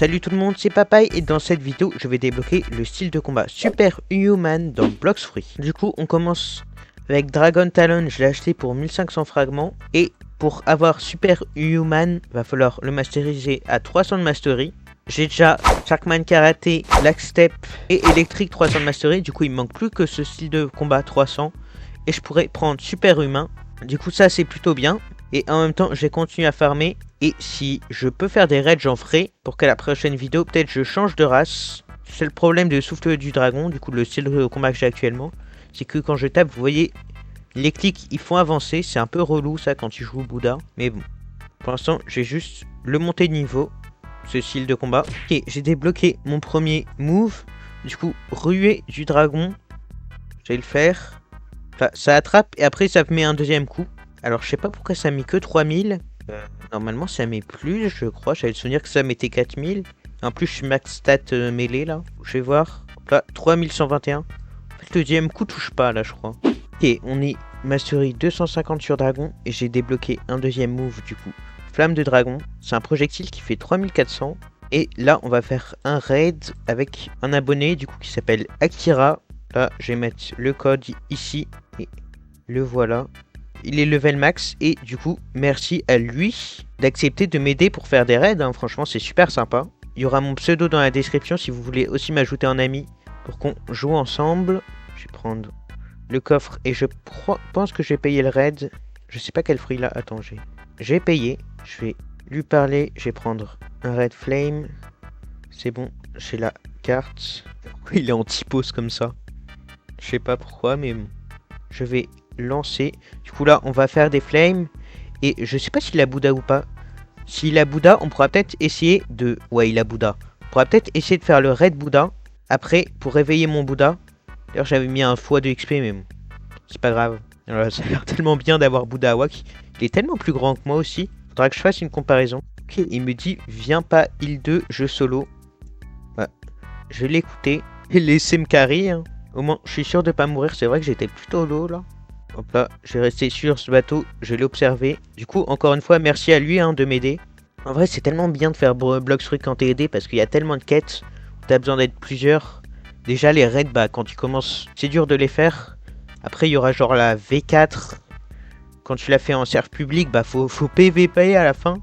Salut tout le monde, c'est Papaye et dans cette vidéo, je vais débloquer le style de combat Super Human dans Blox Fruit. Du coup, on commence avec Dragon Talon, je l'ai acheté pour 1500 fragments. Et pour avoir Super Human, va falloir le masteriser à 300 de mastery. J'ai déjà Sharkman Karaté, Black Step et Electric 300 de mastery. Du coup, il me manque plus que ce style de combat 300. Et je pourrais prendre Super Humain. Du coup, ça c'est plutôt bien. Et en même temps, je vais continuer à farmer. Et si je peux faire des raids, j'en ferai. Pour qu'à la prochaine vidéo, peut-être je change de race. C'est le problème de souffle du dragon. Du coup, le style de combat que j'ai actuellement. C'est que quand je tape, vous voyez, les clics, ils font avancer. C'est un peu relou ça quand tu joues au Bouddha. Mais bon, pour l'instant, j'ai juste le monter de niveau. Ce style de combat. Ok, j'ai débloqué mon premier move. Du coup, ruée du dragon. Je vais le faire. Enfin, ça attrape et après ça met un deuxième coup. Alors je sais pas pourquoi ça met que 3000. Normalement ça met plus, je crois. J'avais le souvenir que ça mettait 4000. En plus je suis max stat mêlée là. Je vais voir. Là 3121. En fait le deuxième coup touche pas là je crois. Ok, on est mastery 250 sur dragon. Et j'ai débloqué un deuxième move du coup. Flamme de dragon. C'est un projectile qui fait 3400. Et là on va faire un raid avec un abonné du coup qui s'appelle Akira. Là je vais mettre le code ici. Et le voilà. Il est level max et du coup merci à lui d'accepter de m'aider pour faire des raids, hein. Franchement c'est super sympa. Il y aura mon pseudo dans la description si vous voulez aussi m'ajouter en ami pour qu'on joue ensemble. Je vais prendre le coffre et je pense que je vais payer le raid. Je sais pas quel fruit là, attends j'ai payé. Je vais lui parler, je vais prendre un raid flame. C'est bon, j'ai la carte. Pourquoi il est en typos comme ça? Je sais pas pourquoi mais bon. Je vais lancer. Du coup là on va faire des flames. Et je sais pas s'il a Bouddha ou pas. S'il a Bouddha on pourra peut-être essayer de... Ouais il a Bouddha. On pourra peut-être essayer de faire le raid Bouddha. Après pour réveiller mon Bouddha. D'ailleurs j'avais mis un x2 XP mais bon. C'est pas grave. Alors, ça a l'air tellement bien d'avoir Bouddha Awak. Il est tellement plus grand que moi aussi. Faudra que je fasse une comparaison. Ok, il me dit viens pas île 2 jeu solo. Ouais. Je vais l'écouter. Et laisser me carry hein. Au moins je suis sûr de pas mourir. C'est vrai que j'étais plutôt low là. Hop là, je vais rester sur ce bateau, je l'ai observé. Du coup, encore une fois, merci à lui hein, de m'aider. En vrai, c'est tellement bien de faire Blox Fruit quand t'es aidé parce qu'il y a tellement de quêtes où t'as besoin d'être plusieurs. Déjà, les raids, bah, quand tu commences, c'est dur de les faire. Après, il y aura genre la V4. Quand tu l'as fait en serve public, bah, faut PVP à la fin.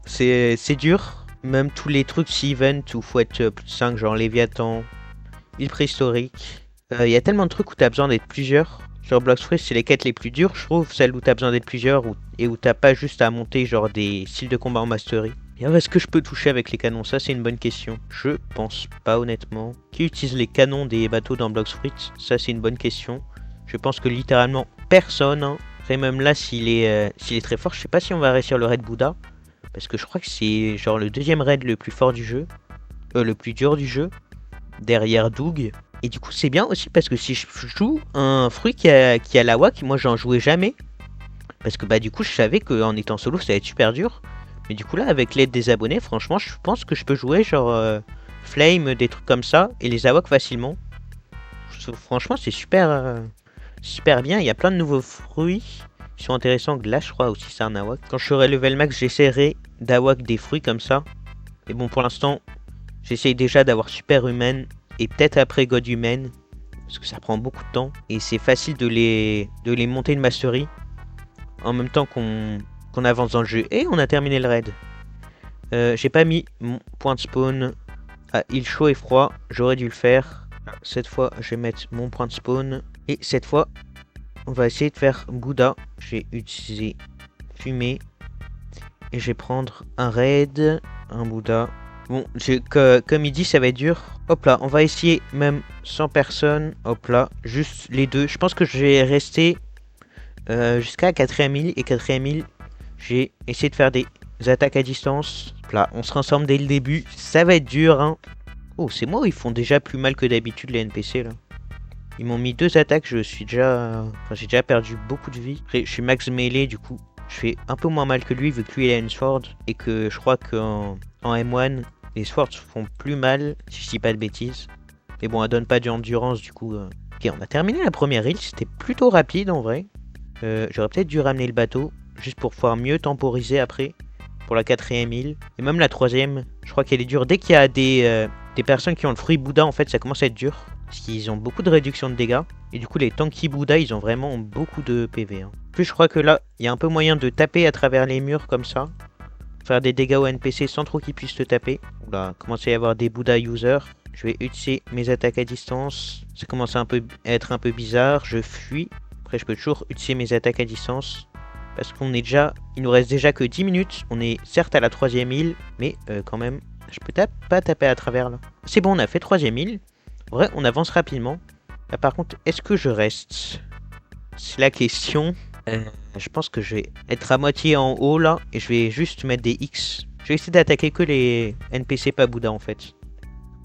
C'est dur. Même tous les trucs si event où faut être plus de 5, genre Léviathan, île préhistorique. Il y a tellement de trucs où t'as besoin d'être plusieurs. Sur Blox Fruit, c'est les quêtes les plus dures, je trouve, celles où t'as besoin d'être plusieurs et où t'as pas juste à monter genre des styles de combat en mastery. Et est-ce que je peux toucher avec les canons? Ça, c'est une bonne question. Je pense pas, honnêtement. Qui utilise les canons des bateaux dans Blox Fruit? Ça, c'est une bonne question. Je pense que littéralement personne. Hein. Après, même là, s'il est très fort, je sais pas si on va réussir le raid Bouddha. Parce que je crois que c'est genre le deuxième raid le plus fort du jeu. Le plus dur du jeu. Derrière Doug. Et du coup c'est bien aussi parce que si je joue un fruit qui a la WAC, moi j'en jouais jamais. Parce que bah du coup je savais qu'en étant solo ça va être super dur. Mais du coup là avec l'aide des abonnés, franchement je pense que je peux jouer genre Flame, des trucs comme ça. Et les AWAC facilement. Franchement c'est super, super bien, il y a plein de nouveaux fruits qui sont intéressants. Là je crois aussi c'est un AWAC. Quand je serai level max j'essaierai d'AWAC des fruits comme ça. Mais bon pour l'instant j'essaye déjà d'avoir Super Human. Et peut-être après God Human. Parce que ça prend beaucoup de temps. Et c'est facile de les monter de mastery. En même temps qu'on avance dans le jeu. Et on a terminé le raid. J'ai pas mis mon point de spawn à île chaud et froid. J'aurais dû le faire. Cette fois je vais mettre mon point de spawn. Et cette fois on va essayer de faire Bouddha. Je vais utiliser fumée. Et je vais prendre un raid. Un Bouddha. Bon, comme il dit, ça va être dur. Hop là, on va essayer même sans personne. Hop là, juste les deux. Je pense que je vais rester jusqu'à 4ème île. Et 4ème île, j'ai essayé de faire des attaques à distance. Hop là, on se rassemble dès le début. Ça va être dur, hein. Oh, c'est moi où ils font déjà plus mal que d'habitude, les NPC, là. Ils m'ont mis 2 attaques, je suis déjà... Enfin, j'ai déjà perdu beaucoup de vie. Après, je suis max mêlé, du coup. Je fais un peu moins mal que lui, vu que lui, il a une sword. Et que je crois qu'en M1... Les swords font plus mal, si je dis pas de bêtises. Mais bon, elle donne pas d'endurance, du coup. Ok, on a terminé la première île. C'était plutôt rapide, en vrai. J'aurais peut-être dû ramener le bateau. Juste pour pouvoir mieux temporiser après. Pour pour la 4e île. Et même la 3e, je crois qu'elle est dure. Dès qu'il y a des personnes qui ont le fruit Bouddha, en fait, ça commence à être dur. Parce qu'ils ont beaucoup de réduction de dégâts. Et du coup, les tanky Bouddha, ils ont vraiment beaucoup de PV. Puis je crois que là, il y a un peu moyen de taper à travers les murs comme ça. Faire des dégâts aux NPC sans trop qu'ils puissent te taper. Oula, commence à y avoir des Bouddha users. Je vais utiliser mes attaques à distance. Ça commence à être un peu bizarre. Je fuis. Après, je peux toujours utiliser mes attaques à distance. Parce qu'on est déjà... Il nous reste déjà que 10 minutes. On est certes à la 3e île. Mais quand même, je peux pas taper à travers là. C'est bon, on a fait 3e île. En vrai, on avance rapidement. Là, par contre, est-ce que je reste? C'est la question. Je pense que je vais être à moitié en haut là. Et je vais juste mettre des X. Je vais essayer d'attaquer que les NPC pas Bouddha en fait.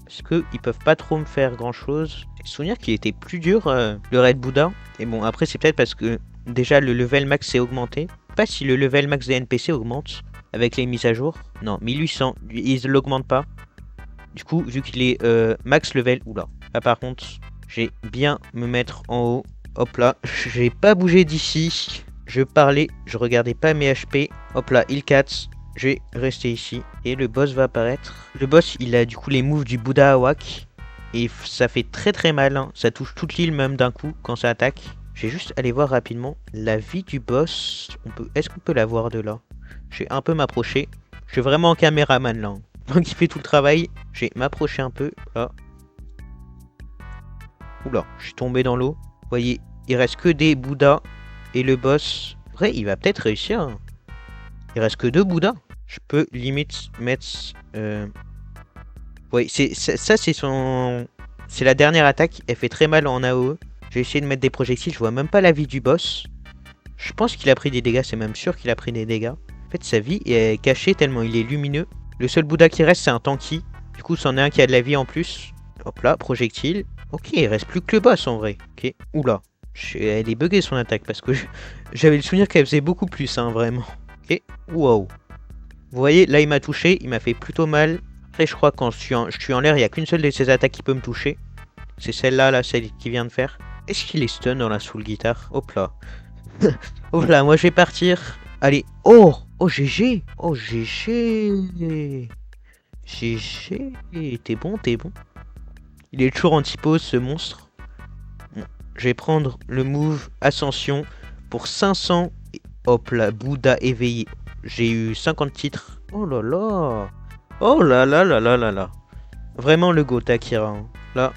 Parce qu'ils peuvent pas trop me faire grand chose. J'ai souvenir qu'il était plus dur le raid Bouddha. Et bon, après, c'est peut-être parce que déjà le level max s'est augmenté. Je sais pas si le level max des NPC augmente avec les mises à jour. Non, 1800. Ils l'augmentent pas. Du coup, vu qu'il est max level. Oula. Là, par contre, j'ai bien me mettre en haut. Hop là. J'ai pas bougé d'ici. Je parlais. Je regardais pas mes HP. Hop là, il 4. Je vais rester ici. Et le boss va apparaître. Le boss, il a du coup les moves du Bouddha Awak. Et ça fait très mal. Hein. Ça touche toute l'île même d'un coup quand ça attaque. Je vais juste aller voir rapidement la vie du boss. Est-ce qu'on peut la voir de là? Je vais un peu m'approcher. Je suis vraiment en caméraman là. Donc il fait tout le travail. Je vais m'approcher un peu. Là. Oula, je suis tombé dans l'eau. Vous voyez, il reste que des Bouddhas. Et le boss... Vrai, il va peut-être réussir. Hein. Il reste que 2 Bouddhas. Je peux limite mettre... Oui, ça c'est son... C'est la dernière attaque. Elle fait très mal en AOE. Je vais essayer de mettre des projectiles. Je vois même pas la vie du boss. Je pense qu'il a pris des dégâts. C'est même sûr qu'il a pris des dégâts. En fait, sa vie est cachée tellement il est lumineux. Le seul Bouddha qui reste, c'est un tanky. Du coup, c'en est un qui a de la vie en plus. Hop là, projectile. Ok, il reste plus que le boss en vrai. Ok, oula. Elle est buggée son attaque parce que j'avais le souvenir qu'elle faisait beaucoup plus, hein, vraiment. Ok, wow. Vous voyez, là il m'a touché, il m'a fait plutôt mal. Après, je crois que quand je suis en l'air, il n'y a qu'une seule de ces attaques qui peut me toucher. C'est celle-là, là, celle qui vient de faire. Est-ce qu'il est stun dans la soul guitare? Hop là. Hop là, moi je vais partir. Allez. Oh, oh GG. Oh GG. GG. T'es bon, t'es bon. Il est toujours anti-pose ce monstre. Bon, je vais prendre le move Ascension pour 500. Hop là, Bouddha éveillé. J'ai eu 50 titres. Oh là là. Oh là là là là là là. Vraiment le GOAT Akira. Hein. Là.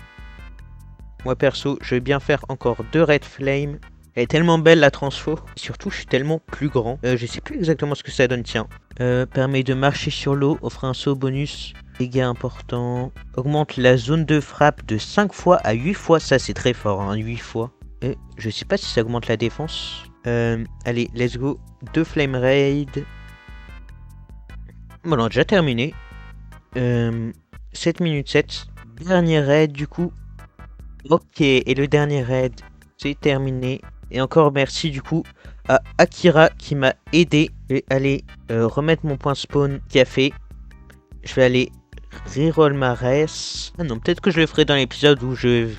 Moi perso, je vais bien faire encore 2 Red Flame. Elle est tellement belle la transfo. Surtout, je suis tellement plus grand. Je sais plus exactement ce que ça donne, tiens. Permet de marcher sur l'eau, offre un saut bonus. Dégâts importants. Augmente la zone de frappe de 5 fois à 8 fois. Ça, c'est très fort, hein, 8 fois. Je sais pas si ça augmente la défense. Allez, let's go. 2 Flame Raid. Bon, on a déjà terminé. 7 minutes 7. Dernier raid, du coup. Ok, et le dernier raid, c'est terminé. Et encore merci, du coup, à Akira qui m'a aidé. Je vais aller remettre mon point spawn café. Je vais aller reroll ma res. Ah non, peut-être que je le ferai dans l'épisode où je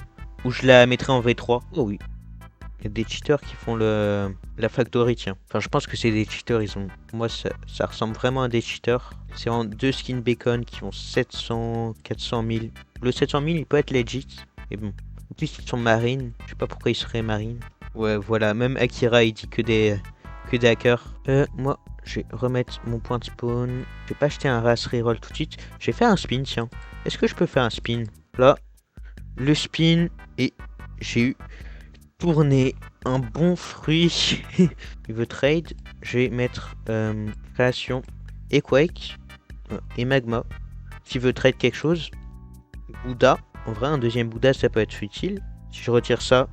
la mettrai en V3. Oh oui. Il y a des cheaters qui font la factory, tiens. Enfin, je pense que c'est des cheaters, ils ont... Moi, ça ressemble vraiment à des cheaters. C'est en 2 skins bacon qui ont 700, 400 000. Le 700 000, il peut être legit. Mais bon. En plus, ils sont marines. Je sais pas pourquoi ils seraient marines. Ouais, voilà. Même Akira, il dit que des hackers. Moi, je vais remettre mon point de spawn. Je vais pas acheter un race reroll tout de suite. Je vais faire un spin, tiens. Est-ce que je peux faire un spin? Là, le spin. Et j'ai eu tourné un bon fruit. Il veut trade. Je vais mettre création et Quake et Magma. S'il veut trade quelque chose. Bouddha. En vrai, un deuxième Bouddha, ça peut être utile. Si je retire ça,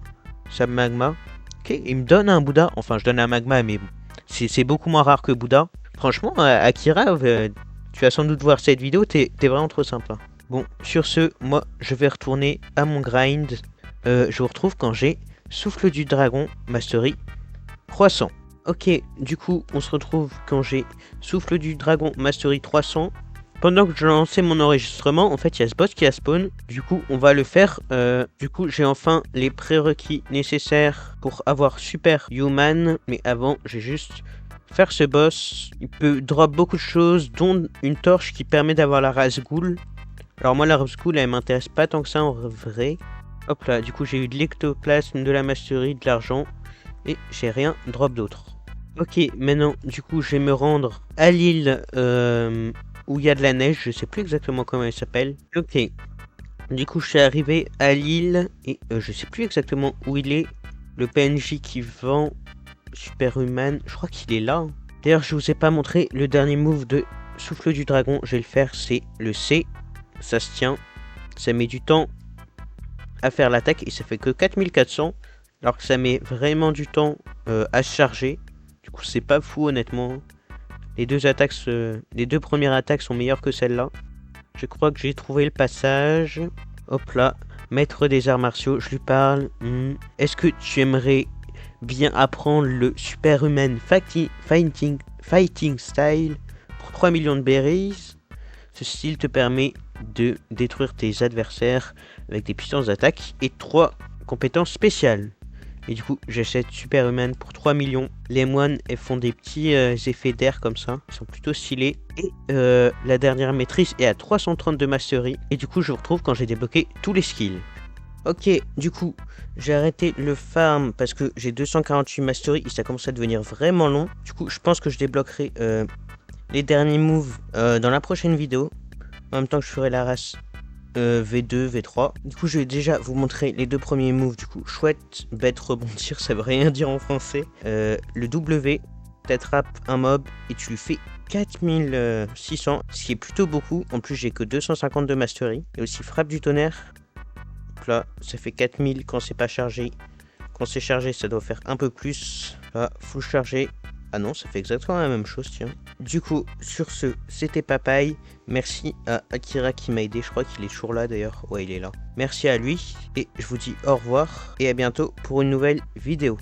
ça Magma. Ok, il me donne un Bouddha. Enfin, je donne un Magma, mais bon. C'est beaucoup moins rare que Bouddha. Franchement, Akira, tu vas sans doute voir cette vidéo. T'es vraiment trop sympa. Bon, sur ce, moi, je vais retourner à mon grind. Je vous retrouve quand j'ai Souffle du Dragon Mastery 300. Ok, du coup, on se retrouve quand j'ai Souffle du Dragon Mastery 300. Pendant que je lançais mon enregistrement, en fait, il y a ce boss qui a spawn. Du coup, on va le faire. Du coup, j'ai enfin les prérequis nécessaires pour avoir Super Human. Mais avant, j'ai juste faire ce boss, il peut drop beaucoup de choses, dont une torche qui permet d'avoir la race ghoul. Alors moi la race ghoul elle m'intéresse pas tant que ça en vrai. Hop là, du coup j'ai eu de l'ectoplasme, de la mastery, de l'argent et j'ai rien drop d'autre. Ok, maintenant du coup je vais me rendre à l'île où il y a de la neige, je sais plus exactement comment elle s'appelle. Ok, du coup je suis arrivé à l'île et je sais plus exactement où il est. Le PNJ qui vend Superhuman, je crois qu'il est là. D'ailleurs je vous ai pas montré le dernier move de Souffle du Dragon, je vais le faire, c'est le C. Ça se tient, ça met du temps à faire l'attaque et ça fait que 4400 alors que ça met vraiment du temps à se charger. Du coup c'est pas fou honnêtement. Les deux premières attaques sont meilleures que celle-là. Je crois que j'ai trouvé le passage. Hop là, maître des arts martiaux, je lui parle. Est-ce que tu aimerais bien apprendre le Superhuman Fighting Style pour 3 millions de berries? Ce style te permet de détruire tes adversaires avec des puissances d'attaque et 3 compétences spéciales. Et du coup, j'achète Superhuman pour 3 millions. Les moines, elles font des petits effets d'air comme ça. Ils sont plutôt stylés. Et la dernière maîtrise est à 332 mastery. Et du coup, je vous retrouve quand j'ai débloqué tous les skills. Ok, du coup, j'ai arrêté le farm parce que j'ai 248 mastery et ça commence à devenir vraiment long. Du coup, je pense que je débloquerai les derniers moves dans la prochaine vidéo. En même temps que je ferai la race V2, V3. Du coup, je vais déjà vous montrer les deux premiers moves. Du coup, chouette, bête, rebondir, ça veut rien dire en français. Le W, t'attrapes un mob et tu lui fais 4600, ce qui est plutôt beaucoup. En plus, j'ai que 250 de mastery. Et aussi frappe du tonnerre. Donc là, ça fait 4000 quand c'est pas chargé. Quand c'est chargé, ça doit faire un peu plus. Là, full chargé. Ah non, ça fait exactement la même chose, tiens. Du coup, sur ce, c'était Papaye. Merci à Akira qui m'a aidé. Je crois qu'il est toujours là d'ailleurs. Ouais, il est là. Merci à lui. Et je vous dis au revoir. Et à bientôt pour une nouvelle vidéo.